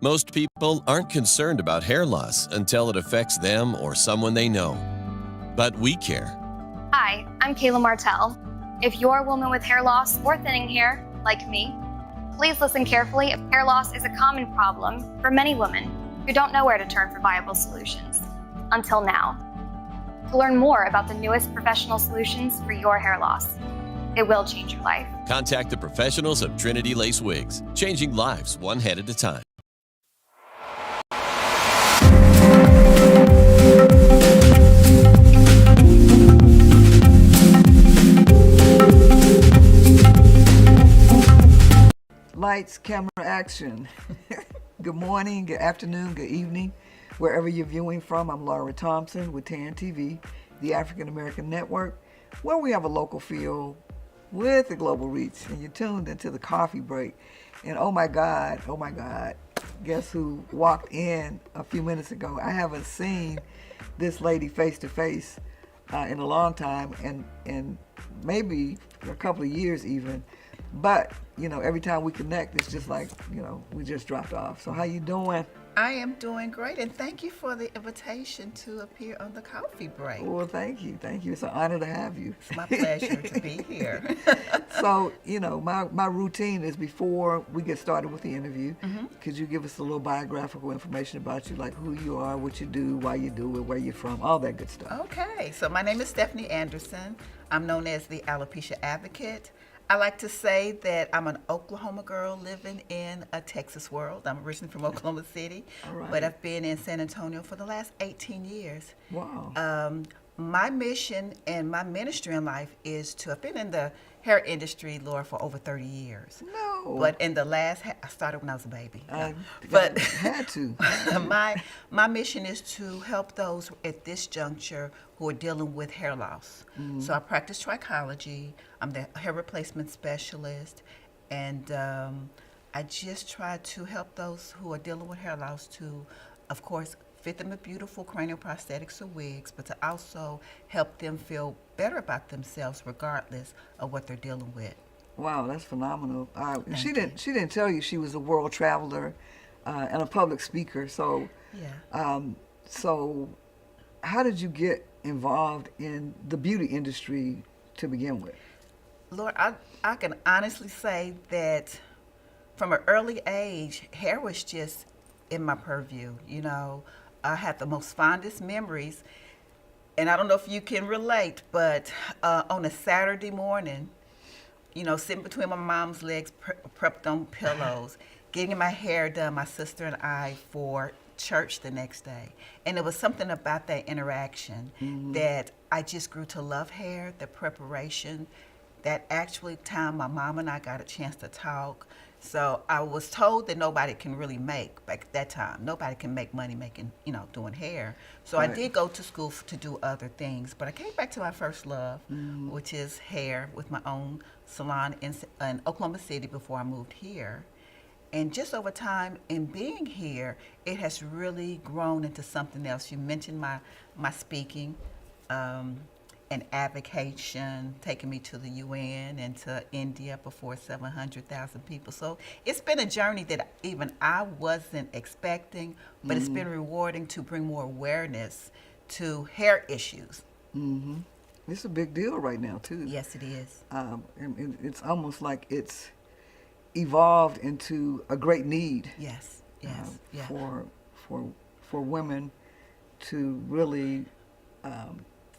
Most people aren't concerned about hair loss until it affects them or someone they know. But we care. Hi, I'm Kayla Martell. If you're a woman with hair loss or thinning hair, like me, please listen carefully if hair loss is a common problem for many women who don't know where to turn for viable solutions. Until now. To learn more about the newest professional solutions for your hair loss, it will change your life. Contact the professionals of Trinity Lace Wigs, changing lives one head at a time. Lights, camera, action. Good morning, good afternoon, good evening, wherever you're viewing from. I'm Laura Thompson with TAN TV, the African American Network, where we have a local feel with a global reach. And you're tuned into the coffee break. And oh my God, guess who walked in a few minutes ago? I haven't seen this lady face to face in a long time, and maybe a couple of years even. But, you know, every time we connect, it's just like, you know, we just dropped off. So how you doing? I am doing great, and thank you for the invitation to appear on the coffee break. Well, thank you. It's an honor to have you. It's my pleasure to be here. So, you know, my routine is before we get started with the interview, could you give us a little biographical information about you, like who you are, what you do, why you do it, where you're from, all that good stuff. Okay, so my name is Stephanie Anderson. I'm known as the Alopecia Advocate. I like to say that I'm an Oklahoma girl living in a Texas world. I'm originally from Oklahoma City, but I've been in San Antonio for the last 18 years. Wow. My mission and my ministry in life is to, I've been in the hair industry, Laura, for over 30 years. No. But in the last, I started when I was a baby. But had to. my mission is to help those at this juncture who are dealing with hair loss. So I practice trichology. I'm the hair replacement specialist, and I just try to help those who are dealing with hair loss to, of course, fit them in beautiful cranial prosthetics or wigs, but to also help them feel better about themselves regardless of what they're dealing with. Wow, that's phenomenal. She didn't tell you she was a world traveler and a public speaker. So, so how did you get involved in the beauty industry to begin with? Lord, I can honestly say that from an early age, hair was just in my purview. You know, I had the most fondest memories, and I don't know if you can relate, but on a Saturday morning, you know, sitting between my mom's legs, prepped on pillows, getting my hair done, my sister and I, for church the next day. And it was something about that interaction that I just grew to love hair, the preparation, that actually time my mom and I got a chance to talk. So I was told that nobody can really make, back at that time, nobody can make money making, you know, doing hair. So I did go to school to do other things, but I came back to my first love, which is hair, with my own salon in Oklahoma City before I moved here. And just over time in being here, it has really grown into something else. You mentioned my speaking, and advocation, taking me to the UN and to India before 700,000 people. So it's been a journey that even I wasn't expecting, but it's been rewarding to bring more awareness to hair issues. It's a big deal right now, too. Yes, it is. And it's almost like it's evolved into a great need. Yes. For women to really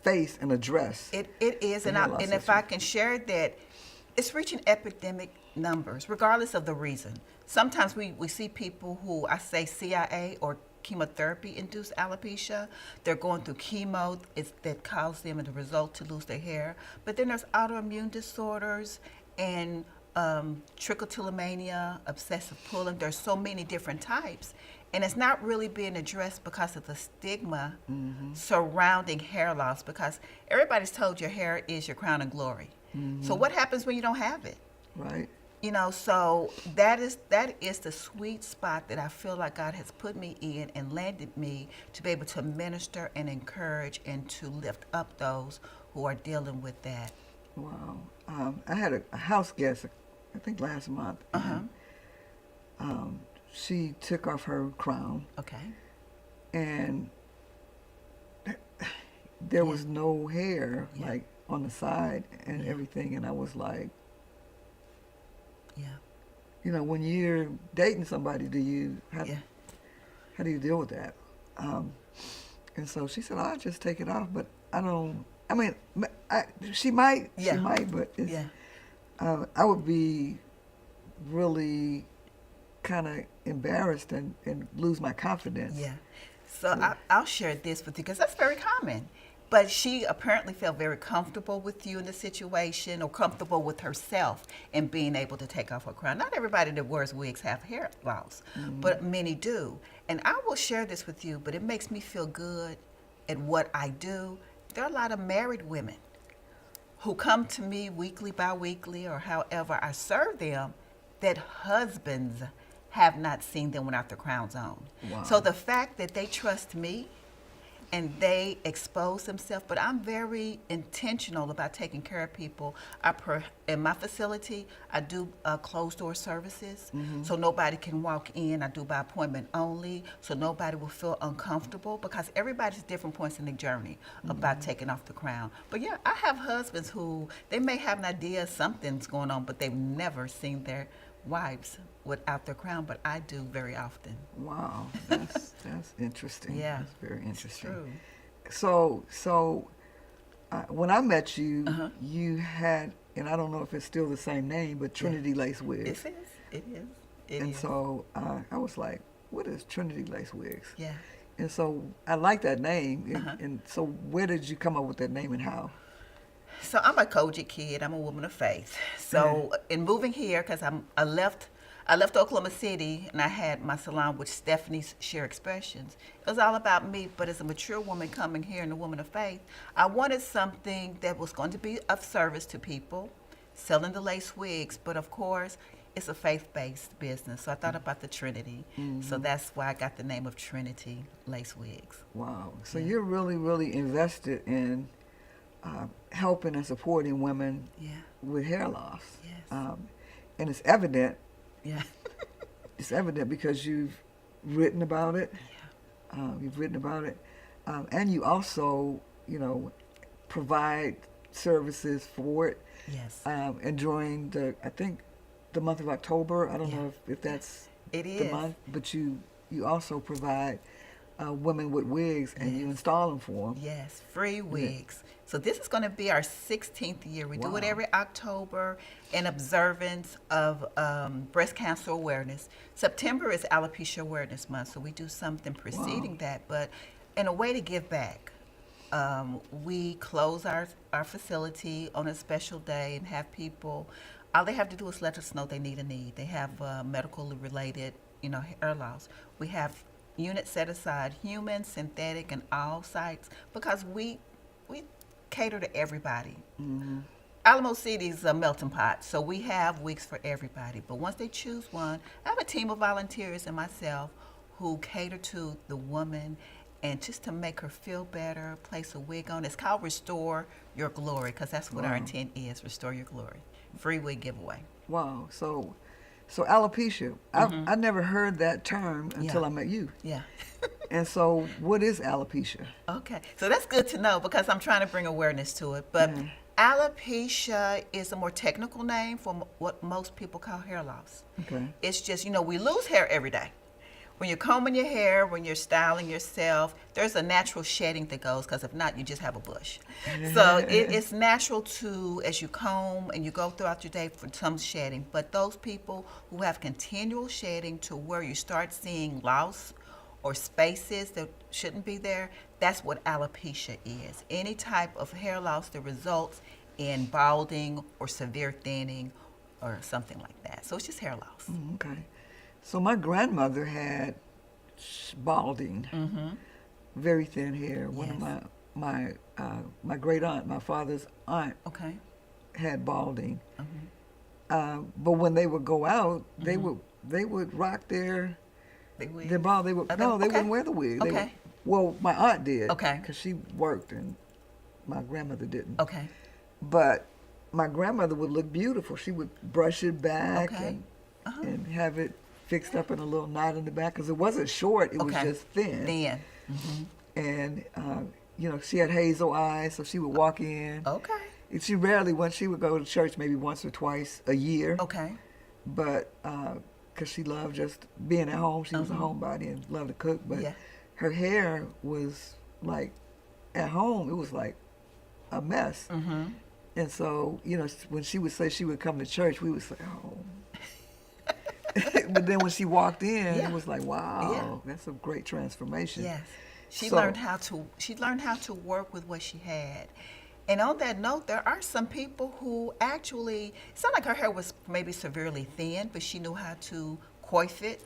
face and address. It is, and if I can share that, it's reaching epidemic numbers, regardless of the reason. Sometimes we see people who, I say CIA or chemotherapy-induced alopecia. They're going through chemo that cause them, as a result, to lose their hair. But then there's autoimmune disorders and trichotillomania, obsessive pulling. There's so many different types. And it's not really being addressed because of the stigma surrounding hair loss, because everybody's told your hair is your crown and glory. So what happens when you don't have it? Right. You know, so that is the sweet spot that I feel like God has put me in and landed me to be able to minister and encourage and to lift up those who are dealing with that. Wow. I had a house guest, I think last month. she took off her crown, Okay. and there was no hair, Yeah. like, on the side and Yeah. everything. And I was like, Yeah. you know, when you're dating somebody, how Yeah. do you deal with that? And so she said, I'll just take it off, but I don't. I mean, she might, Yeah. but it's, Yeah. I would be really kind of embarrassed and lose my confidence. Yeah. So I'll share this with you because that's very common. But she apparently felt very comfortable with you in the situation, or comfortable with herself in being able to take off her crown. Not everybody that wears wigs have hair loss, but many do. And I will share this with you, but it makes me feel good at what I do. There are a lot of married women who come to me weekly, bi-weekly, or however I serve them, that husbands have not seen them without their crowns on. Wow. So the fact that they trust me and they expose themselves, but I'm very intentional about taking care of people. In my facility, I do closed door services, so nobody can walk in. I do by appointment only, so nobody will feel uncomfortable, because everybody's at different points in their journey about taking off the crown. But yeah, I have husbands who, they may have an idea something's going on, but they've never seen their wives without their crown, but I do very often. Wow, that's interesting. Yeah, That's very interesting. it's true. So when I met you, Uh-huh. you had, and I don't know if it's still the same name, but Trinity Lace Wigs. It is. It is. It And is. so I was like, what is Trinity Lace Wigs? Yeah. And so I like that name. Uh-huh. And so where did you come up with that name and how? So I'm a Kojic kid. I'm a woman of faith. So in moving here, because I left Oklahoma City and I had my salon with Stephanie's Share Expressions. It was all about me, but as a mature woman coming here and a woman of faith, I wanted something that was going to be of service to people, selling the lace wigs, but of course, it's a faith-based business. So I thought about the Trinity. So that's why I got the name of Trinity Lace Wigs. Wow. So Yeah. you're really, really invested in helping and supporting women Yeah. with hair loss. Yes. And it's evident. Yeah. It's evident because you've written about it. Yeah. You've written about it, and you also, you know, provide services for it. Yes. And during I think, the month of October. I don't Yeah. know if that's It the is. month, but you also provide women with wigs, and you Yes. install them for them. Yes, free wigs. So this is going to be our 16th year. We do it Wow. every October in observance of breast cancer awareness. September is Alopecia Awareness Month, so we do something preceding that. But in a way to give back, we close our facility on a special day and have people, all they have to do is let us know they need a need. They have medically related, hair loss. We have units set aside, human, synthetic, and all sites, because we cater to everybody. Alamo City is a melting pot, so we have wigs for everybody. But once they choose one, I have a team of volunteers and myself who cater to the woman, and just to make her feel better, place a wig on. It's called Restore Your Glory, because that's what our intent is, restore your glory. Free wig giveaway. Wow. So alopecia. I never heard that term until Yeah. I met you. Yeah. And so, what is alopecia? Okay, so that's good to know, because I'm trying to bring awareness to it. But alopecia is a more technical name for what most people call hair loss. Okay. It's just, we lose hair every day. When you're combing your hair, when you're styling yourself, there's a natural shedding that goes, because if not, you just have a bush. So it's natural to, as you comb and you go throughout your day, for some shedding. But those people who have continual shedding to where you start seeing loss or spaces that shouldn't be there, that's what alopecia is. Any type of hair loss that results in balding or severe thinning or something like that. So it's just hair loss. Okay. So my grandmother had balding, very thin hair. One of my great aunt, my father's aunt, Okay. had balding. But when they would go out, they would rock their bald. They wouldn't wear the wig. They Okay. well, my aunt did. Okay. Because she worked and my grandmother didn't. Okay. But my grandmother would look beautiful. She would brush it back Okay. and have it fixed up in a little knot in the back because it wasn't short; it was Okay. just thin. Then. And she had hazel eyes, so she would walk in. Okay. And she rarely went. She would go to church maybe once or twice a year. Okay. But because she loved just being at home, she was a homebody and loved to cook. But Yeah. her hair was like, at home, it was like a mess. And so, when she would say she would come to church, we would say, oh. But then when she walked in, Yeah. it was like, wow, Yeah. that's a great transformation. Yes. She So- learned how to work with what she had. And on that note, there are some people who actually, it's not like her hair was maybe severely thin, but she knew how to coif it,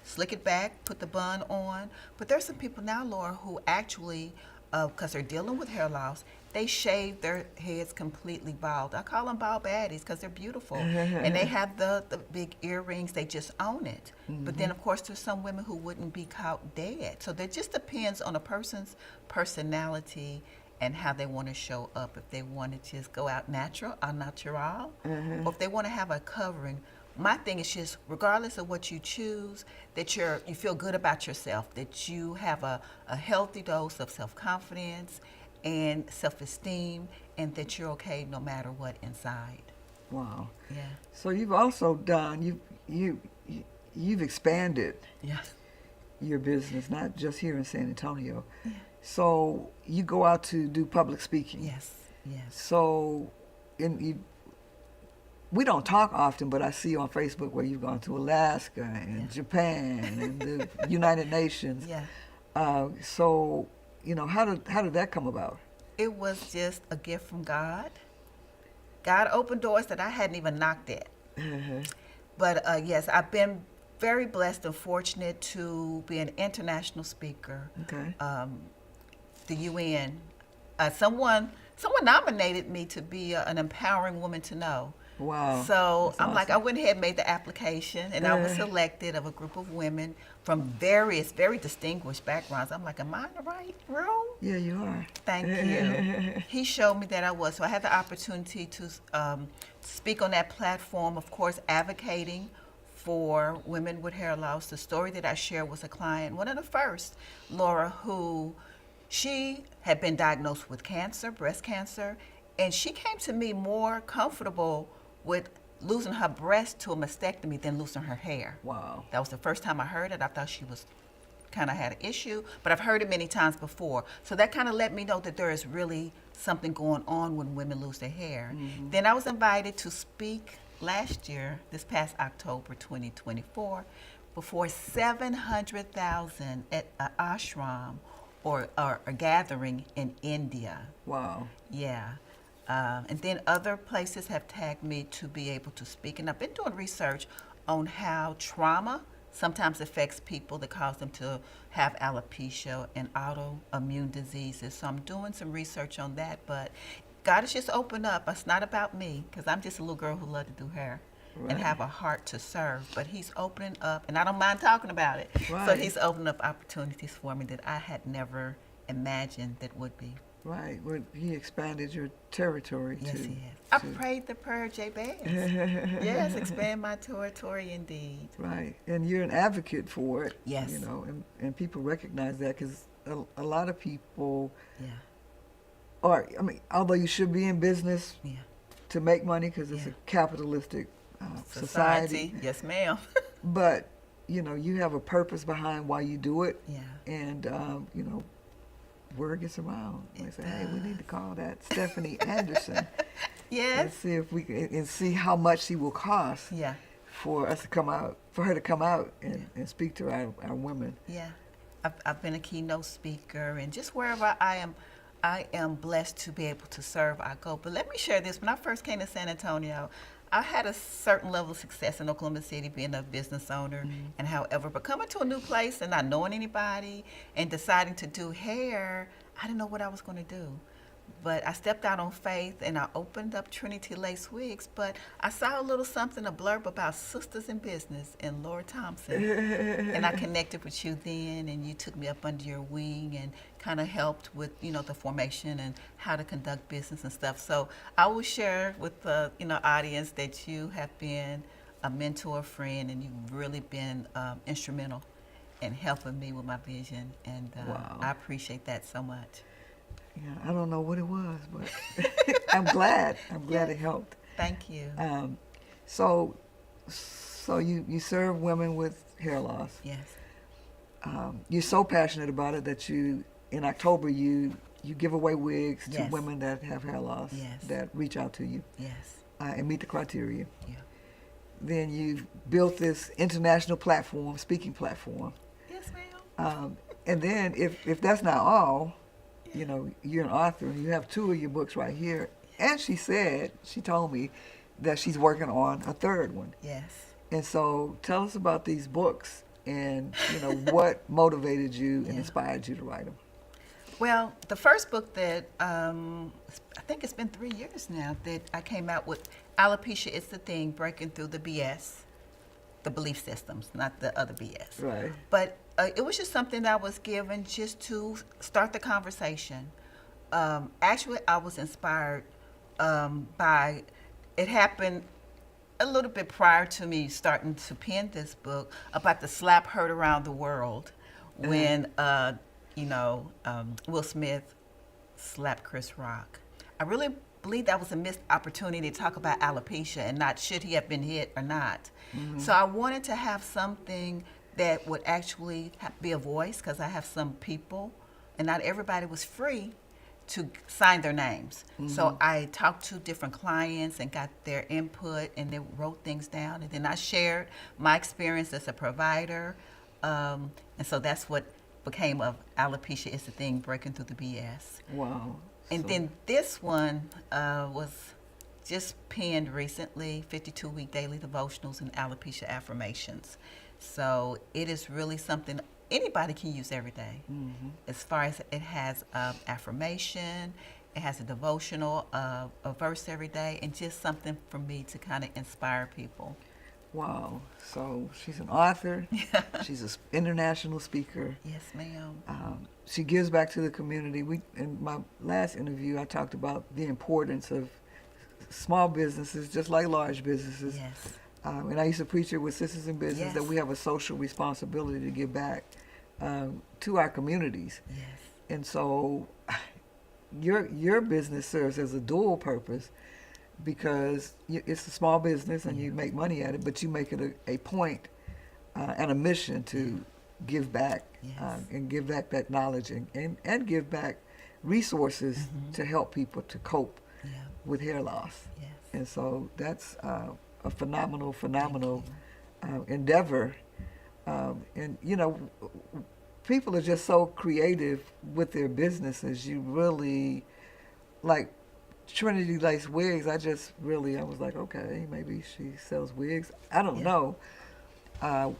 slick it back, put the bun on. But there's some people now, Laura, who actually, because they're dealing with hair loss, they shave their heads completely bald. I call them bald baddies because they're beautiful. And they have the big earrings. They just own it. But then, of course, there's some women who wouldn't be caught dead. So that just depends on a person's personality and how they want to show up. If they want to just go out natural, au natural, or if they want to have a covering. My thing is just, regardless of what you choose, that you feel good about yourself, that you have a healthy dose of self-confidence and self-esteem, and that you're okay no matter what inside. Wow. Yeah. So you've also done, you've expanded Yes. your business, not just here in San Antonio. Yeah. So you go out to do public speaking. Yes. Yes. So we don't talk often, but I see you on Facebook where you've gone to Alaska and Japan and the United Nations. Yeah. So, how did that come about? It was just a gift from God. God opened doors that I hadn't even knocked at. But yes, I've been very blessed and fortunate to be an international speaker. Okay. The UN, someone nominated me to be an empowering woman to know. Wow. So That's I'm like, I awesome. went ahead and made the application, and I was selected of a group of women from various, very distinguished backgrounds. I'm like, am I in the right room? Yeah, you are. Thank you. He showed me that I was. So I had the opportunity to speak on that platform, of course, advocating for women with hair loss. The story that I shared was a client, one of the first, Laura, who she had been diagnosed with cancer, breast cancer, and she came to me more comfortable with losing her breast to a mastectomy than losing her hair. Wow. That was the first time I heard it. I thought she was kind of had an issue, but I've heard it many times before. So that kind of let me know that there is really something going on when women lose their hair. Then I was invited to speak last year, this past October 2024, before 700,000 at an ashram or a gathering in India. Wow. Yeah. And then other places have tagged me to be able to speak. And I've been doing research on how trauma sometimes affects people that cause them to have alopecia and autoimmune diseases. So I'm doing some research on that. But God has just opened up. It's not about me, because I'm just a little girl who loves to do hair and have a heart to serve. But he's opening up, and I don't mind talking about it. So Right. he's opening up opportunities for me that I had never imagined that would be. Right. Well, he expanded your territory Yes, to. he has. I to- prayed the prayer, Jabez. Yes, expand my territory indeed. Right. And you're an advocate for it. Yes. And people recognize that because a lot of people Yeah, although you should be in business yeah. to make money because it's Yeah. a capitalistic society. Yes, ma'am. But, you have a purpose behind why you do it. Yeah. And, word gets around. They It say, hey, we need to does. call that Stephanie Anderson and Yes. see if we can, and see how much she will cost Yeah, for us to come out, for her to come out and speak to our women. yeah. I've been a keynote speaker, and just wherever I am blessed to be able to serve, I go. But let me share this. When I first came to San Antonio, I had a certain level of success in Oklahoma City being a business owner, and however, but coming to a new place and not knowing anybody and deciding to do hair, I didn't know what I was going to do. But I stepped out on faith and I opened up Trinity Lace Wigs, but I saw a little something, a blurb about sisters in business and Laura Thompson. And I connected with you then, and you took me up under your wing and kind of helped with, the formation and how to conduct business and stuff. So I will share with the, audience that you have been a mentor, friend, and you've really been instrumental in helping me with my vision. And Wow. I appreciate that so much. Yeah, I don't know what it was, but I'm glad. I'm glad it helped. Thank you. So you serve women with hair loss. Yes. You're so passionate about it that in October you give away wigs to Yes. women that have hair loss Yes. that reach out to you Yes. and meet the criteria. Yeah. Then you've built this international platform, speaking platform. Yes, ma'am. And then if that's not all, you know, you're an author and you have 2 of your books right here. And she told me that she's working on a 3rd one. Yes. And so tell us about these books and, you know, what motivated you and Yeah. inspired you to write them. Well, the first book that I think it's been 3 years now that I came out with, Alopecia is the Thing, Breaking Through the BS, the belief systems, not the other BS. Right. But it was just something I was given just to start the conversation. Actually, I was inspired by, it happened a little bit prior to me starting to pen this book about the slap heard around the world when, Will Smith slapped Chris Rock. I really believe that was a missed opportunity to talk about alopecia and not should he have been hit or not. Mm-hmm. So I wanted to have something that would actually be a voice, because I have some people, and not everybody was free to sign their names. Mm-hmm. So I talked to different clients and got their input, and they wrote things down, and then I shared my experience as a provider, and so that's what became of Alopecia is the Thing, Breaking Through the BS. Wow. And then this one was just penned recently, 52-week daily devotionals and alopecia affirmations. So it is really something anybody can use every day. Mm-hmm. As far as it has affirmation, it has a devotional, a verse every day, and just something for me to kind of inspire people. Wow. So she's an author. She's an international speaker. Yes, ma'am. She gives back to the community. In my last interview, I talked about the importance of small businesses, just like large businesses. Yes. And I used to preach it with Sisters in Business, Yes. that we have a social responsibility to give back to our communities. Yes. And so your business serves as a dual purpose, because it's a small business and you make money at it, but you make it a point and a mission to give back. Yes. And give back that knowledge and give back resources to help people to cope with hair loss. Yes. And so that's a phenomenal endeavor. And, you know, people are just so creative with their businesses. You really, like Trinity Lace Wigs, I was like, okay, maybe she sells wigs. I don't know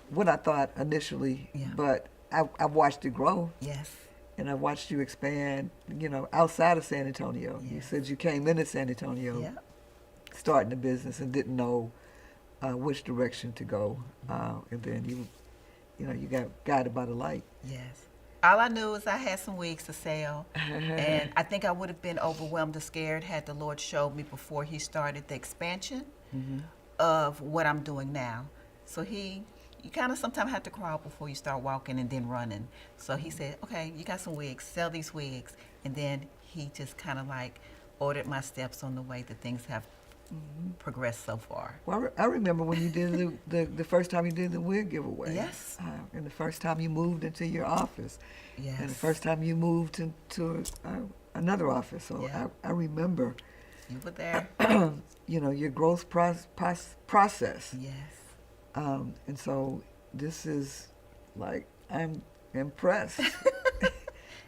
what I thought initially, but I've watched it grow. Yes. And I watched you expand, you know, outside of San Antonio. You said you came into San Antonio starting the business and didn't know which direction to go. And then you got guided by the light. Yes. All I knew is I had some wigs to sell, and I think I would have been overwhelmed or scared had the Lord showed me before he started the expansion of what I'm doing now. So you kind of sometimes have to crawl before you start walking and then running. So he said, okay, you got some wigs, sell these wigs. And then he just kind of like ordered my steps on the way that things have progressed so far. Well, I remember when you did the first time you did the wig giveaway. Yes. And the first time you moved into your office. Yes. And the first time you moved into another office. So I remember. You were there. You know, your growth process. Yes. And so this is like, I'm impressed.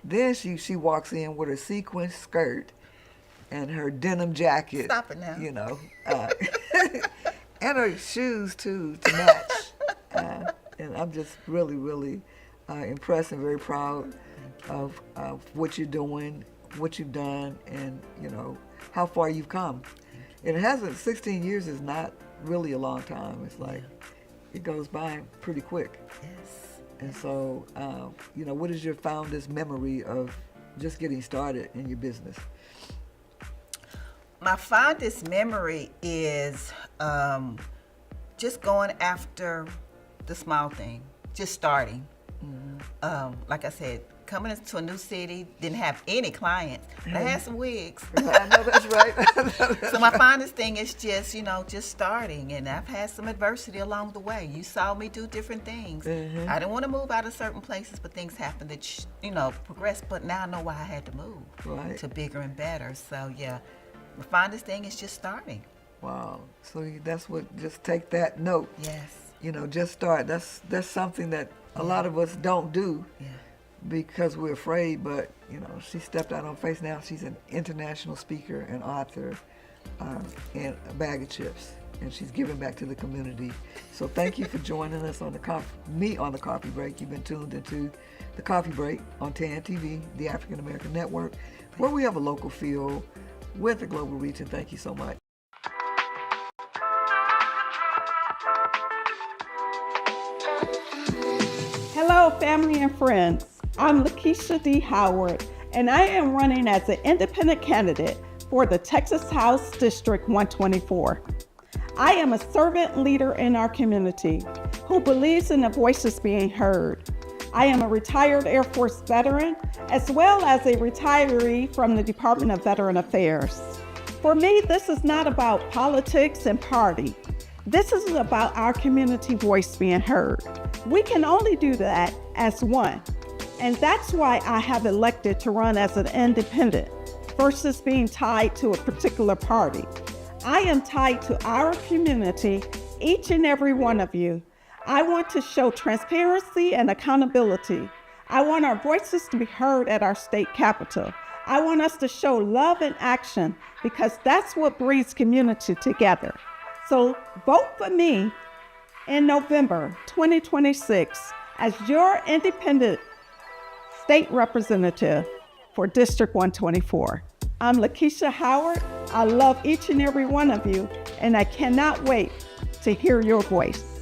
Then she walks in with her sequin skirt and her denim jacket. Stop it now. You know, and her shoes too to match. And I'm just really, really impressed and very proud of what you're doing, what you've done, and you know how far you've come. And it hasn't. 16 years is not really a long time. It's like it goes by pretty quick. Yes. And so, you know, what is your fondest memory of just getting started in your business? My fondest memory is just going after the small thing, just starting. Like I said, coming into a new city, didn't have any clients, but I had some wigs. I know that's right. So my finest thing is just, just starting, and I've had some adversity along the way. You saw me do different things. I didn't want to move out of certain places, but things happened that, progressed, but now I know why I had to move to bigger and better. So yeah, the finest thing is just starting. Wow. So that's what, just take that note. Yes. Just start. That's something that a lot of us don't do. Yeah. Because we're afraid, but she stepped out on faith. Now she's an international speaker and author, and a bag of chips, and she's giving back to the community. So thank you for joining us on the coffee break. You've been tuned into the Coffee Break on TAN TV, the African American Network, where we have a local feel with a global reach. And thank you so much. Hello, family and friends. I'm Lakeisha D. Howard, and I am running as an independent candidate for the Texas House District 124. I am a servant leader in our community who believes in the voices being heard. I am a retired Air Force veteran, as well as a retiree from the Department of Veteran Affairs. For me, this is not about politics and party. This is about our community voice being heard. We can only do that as one. And that's why I have elected to run as an independent versus being tied to a particular party. I am tied to our community, each and every one of you. I want to show transparency and accountability. I want our voices to be heard at our state capitol. I want us to show love and action because that's what brings community together. So vote for me in November 2026 as your independent state representative for District 124. I'm Lakeisha Howard. I love each and every one of you, and I cannot wait to hear your voice.